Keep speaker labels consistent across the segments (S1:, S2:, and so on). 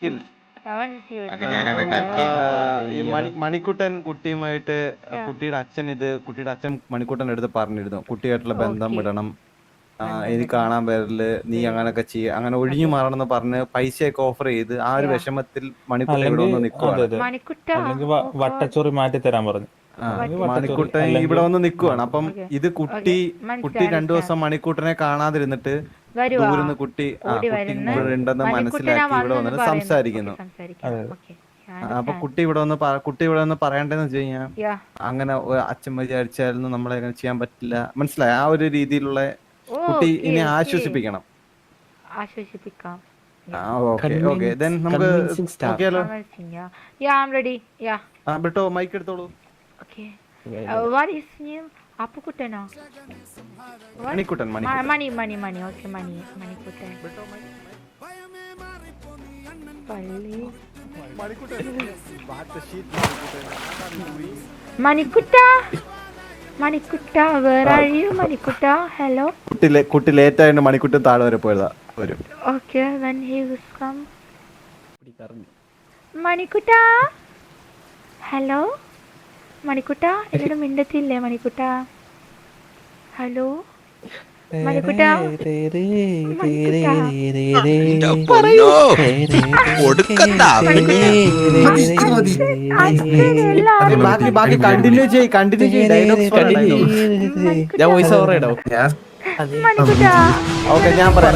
S1: ഈ മണിക്കുട്ടൻ കുട്ടിയുമായിട്ട് കുട്ടിയുടെ അച്ഛൻ മണിക്കുട്ടൻ്റെ അടുത്ത് പറഞ്ഞിരുന്നു, കുട്ടിയായിട്ടുള്ള ബന്ധം വിടണം, എനിക്ക് കാണാൻ വരല്, നീ അങ്ങനൊക്കെ അങ്ങനെ ഒഴിഞ്ഞു മാറണമെന്ന് പറഞ്ഞ് പൈസയൊക്കെ ഓഫർ ചെയ്ത് ആ ഒരു വിഷമത്തിൽ മണിക്കുട്ടൻ ഇവിടെ വന്ന് നിൽക്കുവാണ്.
S2: അല്ലെങ്കിൽ വട്ടച്ചോറി മാറ്റി തരാൻ പറഞ്ഞു.
S1: മണിക്കുട്ടൻ ഇവിടെ വന്ന് നിൽക്കുവാണ്. അപ്പം ഇത് കുട്ടി 2 ദിവസം മണിക്കുട്ടനെ കാണാതിരുന്നിട്ട് ദൂരുന്ന് കുട്ടി ഇവിടെ ഉണ്ടെന്ന് മനസ്സിലാക്കി ഇവിടെ വന്നിട്ട് സംസാരിക്കുന്നു. അപ്പൊ കുട്ടി ഇവിടെ വന്ന് പറയണ്ടെന്ന് വെച്ച് കഴിഞ്ഞാൽ അങ്ങനെ അച്ഛൻ വിചാരിച്ചായിരുന്നു നമ്മളെ അങ്ങനെ ചെയ്യാൻ പറ്റില്ല, മനസ്സിലായി? ആ ഒരു രീതിയിലുള്ള കുട്ടി ഇനി ആശ്വസിപ്പിക്കണം. ബെട്ടോ മൈക്ക് എടുത്തോളൂ. മണിക്കുട്ടൻ കുട്ടി ലേറ്റ് ആയിട്ട് മണിക്കുട്ടൻ താഴെ വരെ പോയതാ.
S3: മണിക്കുട്ടാ ഹലോ, മണിക്കുട്ടാ എന്നോട് മിണ്ടത്തില്ലേ മണിക്കുട്ടാ? ഹലോ മണിക്കുട്ടാ,
S1: ബാക്കി കണ്ടിന്യൂ ഞാൻ വോയിസ് ഓവർ ഇടാം. ഓക്കെ, ഞാൻ പറയാം.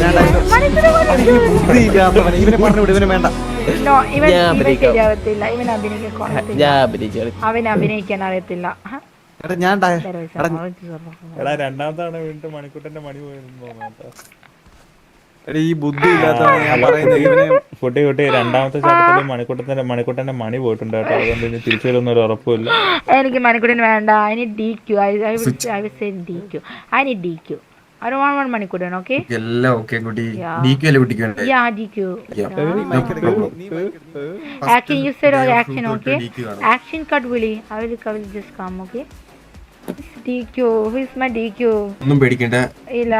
S1: ഇവനെ പറഞ്ഞു ഇവന് വേണ്ട,
S3: ശരിയാവത്തില്ല, അവൻ അഭിനയിക്കാൻ അറിയത്തില്ല.
S2: രണ്ടാമത്താണ് വീണ്ടും മണിക്കുട്ടന്റെ മണി പോയിരുന്നു.
S1: ഈ ബുദ്ധി ഇല്ലാത്തതാണ് ഞാൻ പറയുന്നത്.
S2: കുട്ടി രണ്ടാമത്തെ ചാട്ടത്തിൽ മണിക്കുട്ടന്റെ മണി പോയിട്ടുണ്ട് കേട്ടോ. അതുകൊണ്ട് ഇനി തിരിച്ചു വരുന്ന ഒരു ഉറപ്പില്ല.
S3: എനിക്ക് മണിക്കുട്ടൻ വേണ്ട. I don't want one Manikudan, okay?
S4: Okay, goody. DQ alle kutti kande.
S3: Yeah, DQ. Action, you said action, okay? Action cut Willy. I will just come, okay? DQ. Who is my DQ?
S4: ഒന്നും പേടിക്കണ്ട.
S3: ഇല്ല,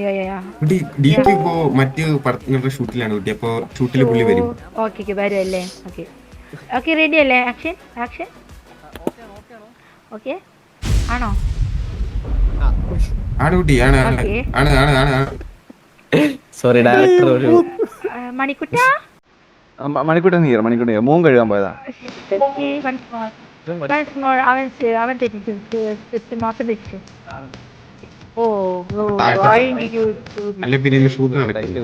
S3: yeah.
S4: കുട്ടി DQ ഇപ്പോ മറ്റു പടങ്ങളുടെ ഷൂട്ടിലാണ് കുട്ടി. അപ്പോ ഷൂട്ടിൽ പുള്ളി വരും.
S3: Okay, വരുമല്ലേ? Okay, ready അല്ലേ? Action. Okay? ആണോ?
S4: ആണ് കുട്ടി, ആണ്.
S1: Sorry director. ഒരു മണിക്കുട്ടൻ ഹീറോ, മണിക്കുട്ടൻ മോൻ കഴുകാൻ പോയതാ.
S3: അവൻ തെറ്റിച്ചു.
S4: അല്ല പിന്നെ ഷൂട്ട് നടക്കില്ല.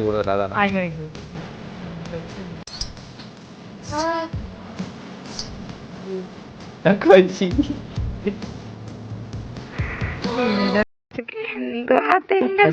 S3: എന്തോ അതിന്റെ